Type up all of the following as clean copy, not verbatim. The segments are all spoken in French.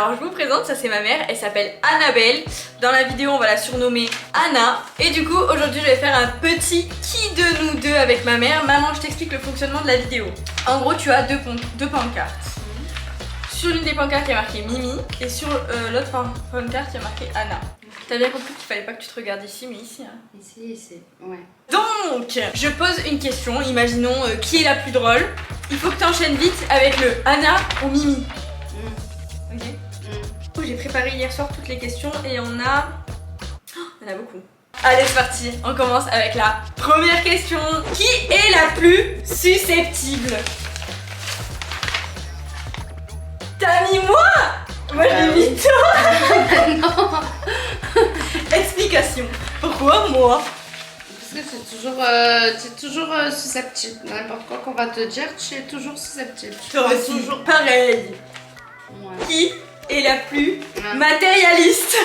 Alors je vous présente, ça c'est ma mère, elle s'appelle Annabelle. Dans la vidéo on va la surnommer Anna. Et du coup aujourd'hui je vais faire un petit qui de nous deux avec ma mère. Maman, je t'explique le fonctionnement de la vidéo. En gros tu as deux pancartes. Sur l'une des pancartes il y a marqué Mimi et sur l'autre pancarte il y a marqué Anna. T'as bien compris qu'il fallait pas que tu te regardes ici mais ici hein. Ici, ouais. Donc je pose une question, imaginons qui est la plus drôle. Il faut que tu enchaînes vite avec le Anna ou Mimi. Ok. J'ai préparé hier soir toutes les questions et on a beaucoup. Allez c'est parti, on commence avec la première question. Qui est la plus susceptible? T'as mis moi? Moi j'ai mis toi. Non. Explication. Pourquoi moi? Parce que c'est toujours susceptible. N'importe quoi qu'on va te dire, tu es toujours susceptible. Toi aussi, toujours pareil. Ouais. Qui est la plus matérialiste?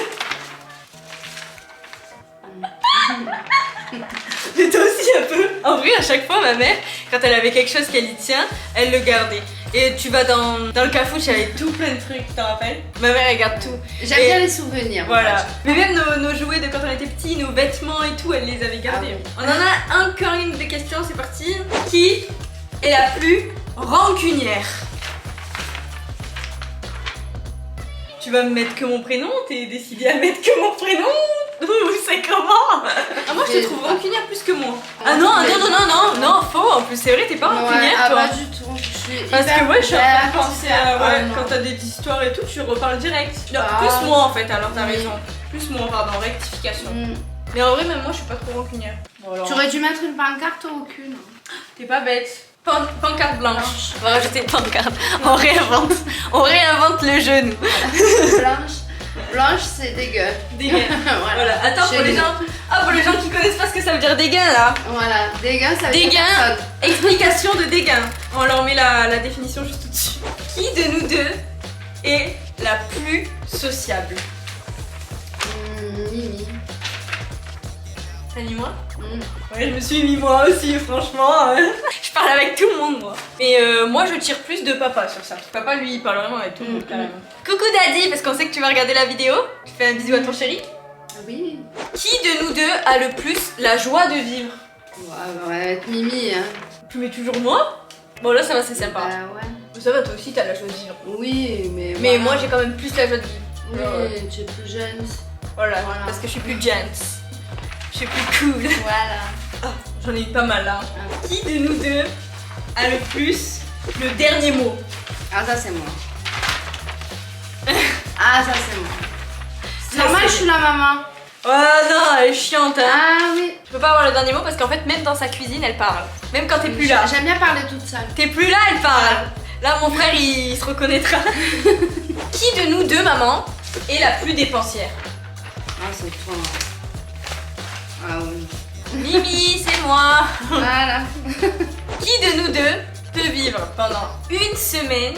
Mais toi aussi un peu. En vrai à chaque fois ma mère, quand elle avait quelque chose qu'elle y tient, elle le gardait. Et tu vas dans le cafouche avec tout plein de trucs, tu t'en rappelles? Ma mère elle garde tout. J'aime bien les souvenirs. Voilà. En fait. Mais même nos jouets de quand on était petits, nos vêtements et tout, elle les avait gardés. On en a encore une de questions, c'est parti. Qui est la plus rancunière? Tu vas me mettre que mon prénom? T'es décidé à mettre que mon prénom? C'est comment? Ah, moi je te trouve rancunière plus que moi. Ah non, non, faux. En plus c'est vrai, t'es pas rancunière toi. Pas du tout. Parce que ouais, je suis en train de penser à ouais, quand t'as des histoires et tout, tu reparles direct. Non, plus moi en fait, alors t'as raison. Plus moi, pardon, rectification. Mais en vrai, même moi je suis pas trop rancunière. Voilà. Tu aurais dû mettre une pancarte ou aucune. T'es pas bête. Pancarte blanche. On va rajouter une pancarte. On réinvente le genou. Blanche, c'est dégueu. Dégueu. Voilà. Attends, pour les gens qui connaissent pas ce que ça veut dire dégain là. Voilà, dégain, ça veut dire dégain. personne. Explication de dégain. On leur met la définition juste au-dessus. Qui de nous deux est la plus sociable? Mimi. T'as mis moi? Ouais, je me suis mis moi aussi, franchement. Je parle avec tout le monde, moi. Mais moi, je tire plus de papa sur ça. Papa, lui, il parle vraiment avec tout le monde, carrément. Coucou Daddy, parce qu'on sait que tu vas regarder la vidéo. Tu fais un bisou à ton chéri. Oui. Qui de nous deux a le plus la joie de vivre? Ouais, être Mimi, hein. Tu mets toujours moi? Bon, là, ça va, c'est sympa. Bah ouais. Mais ça va, toi aussi, t'as la joie de vivre. Oui, mais Mais voilà. moi, j'ai quand même plus la joie de vivre. Oui, tu es plus jeune. Voilà, parce que je suis plus gent. Je suis plus cool. Voilà. Oh, j'en ai eu pas mal là. Qui de nous deux a le plus le dernier mot? Ah, ça c'est moi. Ah, ça c'est moi. C'est normal, je suis la maman. Oh non, elle est chiante hein. Ah oui. Je peux pas avoir le dernier mot parce qu'en fait même dans sa cuisine elle parle. Même quand t'es plus là. J'aime bien parler toute seule. T'es plus là, elle parle. Là mon frère il se reconnaîtra. Qui de nous deux, maman, est la plus dépensière? Ah, c'est toi. Ah oui. Mimi, c'est moi. Voilà. Qui de nous deux peut vivre pendant une semaine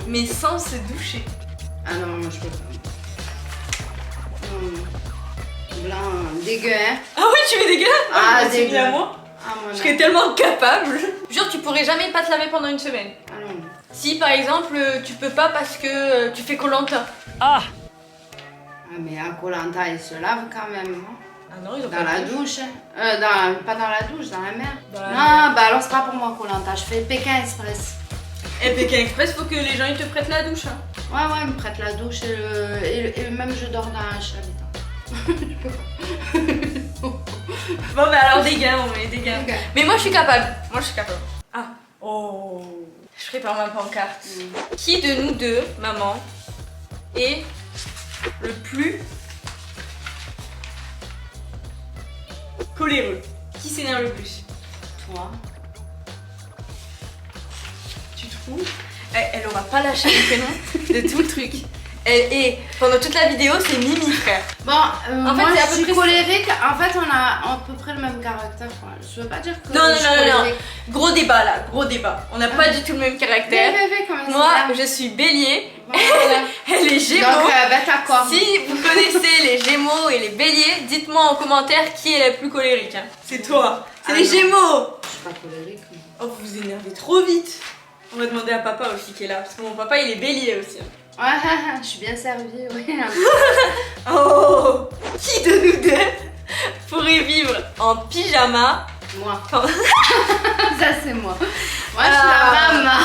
mais sans se doucher? Ah non, moi je peux pas. Blanc, dégueu, hein. Ah oui, tu mets des gars? Ah, c'est bien moi. Ah, moi Je non. serais tellement capable. Genre tu pourrais jamais pas te laver pendant une semaine. Ah non. Si par exemple tu peux pas parce que tu fais Koh-Lanta. Ah mais à Koh-Lanta, ils se lavent quand même. Hein. Ah non, ils ont Dans pas la de douche. Hein. Pas dans la douche, dans la mer. Dans la Non, bah alors c'est pas pour moi Koh-Lanta, je fais Pékin Express. Et Pékin Express, faut que les gens ils te prêtent la douche. Hein. Ouais, ils me prêtent la douche et même je dors dans la chambre. Bon bah alors des gains, on met des gains. Okay. Mais moi je suis capable. Ah. Oh. Je prépare ma pancarte. Qui de nous deux, maman, est le plus coléreux? Qui s'énerve le plus? Toi. Tu trouves? Elle aura pas lâché le prénom de tout le truc. Elle est, pendant toute la vidéo, c'est Mimi, frère. Bon, en fait, moi c'est à je peu suis près colérique. En fait, on a à peu près le même caractère. Quoi. Je veux pas dire que. Non, je suis colérique. Gros débat là, gros débat. On n'a pas du tout le même caractère. Moi, je suis bélier. Voilà. Elle est gémeaux. Donc, d'accord. Si vous connaissez les gémeaux et les béliers, dites-moi en commentaire qui est la plus colérique. Hein. C'est toi. C'est les gémeaux. Je suis pas colérique. Oh, vous vous énervez trop vite. On va demander à papa aussi qui est là. Parce que mon papa, il est bélier aussi. Hein. Ouais, je suis bien servie, oui. Oh, qui de nous deux pourrait vivre en pyjama Moi. quand... Ça, c'est moi. Moi, je suis la maman.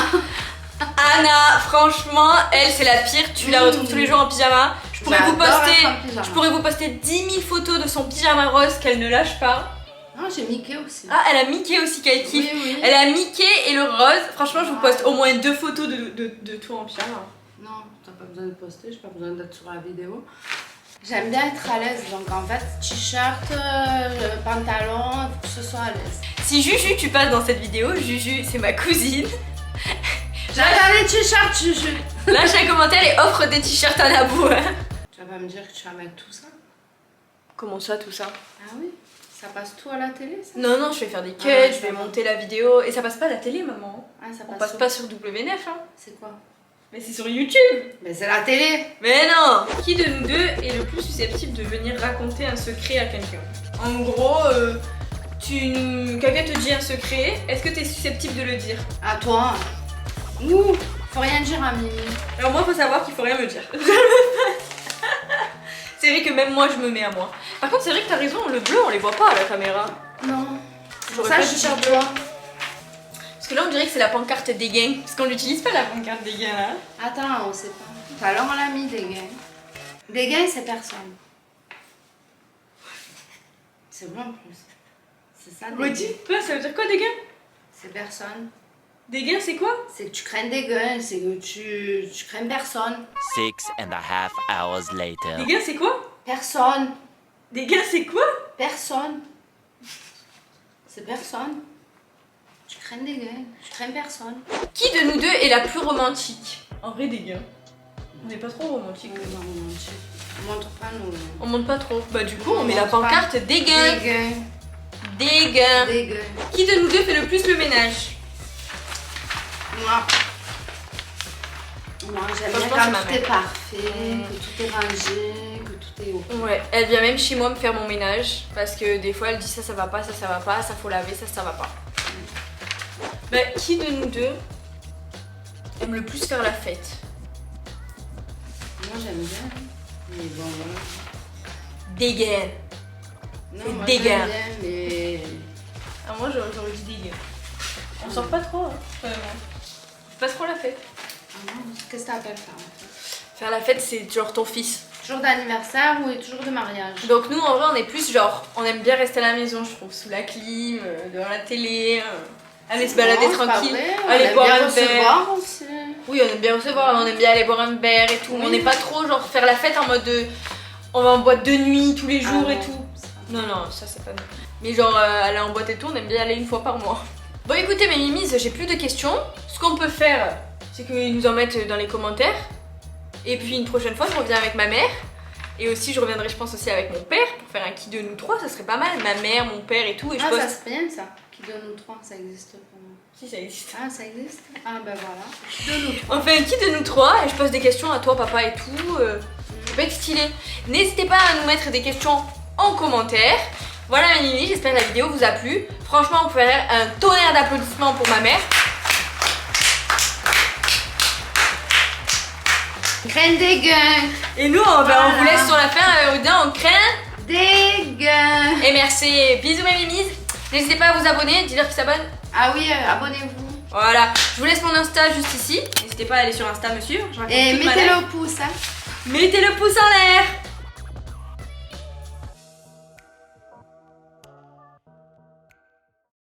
Anna, franchement, elle c'est la pire. Tu la retrouves tous les jours en pyjama. Je pourrais vous poster 10 000 photos de son pyjama rose qu'elle ne lâche pas. Non, j'ai Mickey aussi. Ah, elle a Mickey aussi qu'elle kiffe. Oui, oui. Elle a Mickey et le rose. Franchement, je vous poste au moins 2 photos de toi en pyjama. Non, t'as pas besoin de poster, j'ai pas besoin d'être sur la vidéo. J'aime bien être à l'aise, donc en fait, t-shirt, pantalon, faut que ce soit à l'aise. Si Juju, tu passes dans cette vidéo, Juju, c'est ma cousine. J'adore les t-shirts, Juju. Lâche un commentaire et offre des t-shirts à Nabou. Tu vas pas me dire que tu vas mettre tout ça? Comment ça, tout ça? Ah oui? Ça passe tout à la télé, ça? Non, non, je vais faire des cuts, Ah, je vais monter la vidéo. Et ça passe pas à la télé, maman. Ah, ça On passe passe pas sur W9, hein. C'est quoi? Mais c'est sur YouTube. Mais c'est la télé. Mais non. Qui de nous deux est le plus susceptible de venir raconter un secret à quelqu'un? En gros, quelqu'un te dit un secret, est-ce que t'es susceptible de le dire? À toi. Ouh, faut rien dire à Mimi. Alors moi, faut savoir qu'il faut rien me dire. C'est vrai que même moi, je me mets à moi. Par contre, c'est vrai que t'as raison, le bleu, on les voit pas à la caméra. Non. J'aurais Ça, pas je dû suis faire sur toi. Parce que là, on dirait que c'est la pancarte des gains. Parce qu'on l'utilise pas, la pancarte des gains, là. Attends, on sait pas. Tout à l'heure, on l'a mis des gains. Des gains, c'est personne. C'est bon en plus. C'est ça, des Redis, gains. quoi, ça veut dire quoi, des gains? C'est personne. Des gains, c'est quoi? C'est que tu crains des gains, c'est que tu crains personne. 6.5 hours later. Des gains, c'est quoi? Personne. Des gains, c'est quoi? Personne. C'est personne. Tu crains des gains, tu crains personne. Qui de nous deux est la plus romantique? En vrai, des gains. On n'est pas trop romantique. On montre pas nos... On monte pas trop. Bah, du coup, on On met la montre pas. pancarte des gains. Des gains. Des gains. Des gains. Qui de nous deux fait le plus le ménage? Moi. Moi, j'aime bien Franchement, quand c'est ma tout est parfait, que tout est rangé, que tout est au... Ouais, elle vient même chez moi me faire mon ménage. Parce que des fois, elle dit ça, ça va pas, ça va pas, ça faut laver, ça va pas. Bah, qui de nous deux aime le plus faire la fête? Moi, j'aime bien. Mais bon, voilà. Des gains. Non, C'est moi, des j'aime gains. bien, mais... Ah, moi, j'aurais dit des gains. On sort pas trop, hein, vraiment. Pas trop la fête. Ah non, qu'est-ce que t'appelles ça, en fait? Faire la fête, c'est genre ton fils. Toujours d'anniversaire ou toujours de mariage? Donc nous, en vrai, on est plus genre, on aime bien rester à la maison, je trouve, sous la clim, devant la télé, aller se balader Non, c'est pas tranquille, vrai, on aller aime boire bien un verre. recevoir aussi. Oui, on aime bien recevoir, on aime bien aller boire un verre et tout. Oui. On n'est pas trop genre faire la fête en mode on va en boîte de nuit tous les jours Ah et non, tout. ça. Non, non, ça c'est pas nous. Mais genre aller en boîte et tout, on aime bien aller une fois par mois. Bon, écoutez, mes mimis, j'ai plus de questions. Ce qu'on peut faire, c'est qu'ils nous en mettent dans les commentaires. Et puis une prochaine fois, je reviens avec ma mère. Et aussi, je reviendrai, je pense, aussi avec mon père pour faire un qui de nous trois, ça serait pas mal. Ma mère, mon père et tout. Et je Ah, poste... ça serait bien ça. Qui de nous trois, ça existe pas. Si, ça existe. Ah, ça existe? Ah, ben voilà. Qui de nous trois. On fait un qui de nous trois et je pose des questions à toi, papa et tout. Ça peut être stylé. N'hésitez pas à nous mettre des questions en commentaire. Voilà mes mimi, j'espère que la vidéo vous a plu. Franchement, vous pouvez faire un tonnerre d'applaudissements pour ma mère. Crains des gains. Et nous, on vous laisse sur la fin, on craint. Des gains. Et merci, bisous mes mimis. N'hésitez pas à vous abonner, dites-leur qu'ils s'abonnent. Ah oui, abonnez-vous. Voilà, je vous laisse mon Insta juste ici. N'hésitez pas à aller sur Insta, monsieur. Et mettez le pouce, hein. Mettez le pouce en l'air.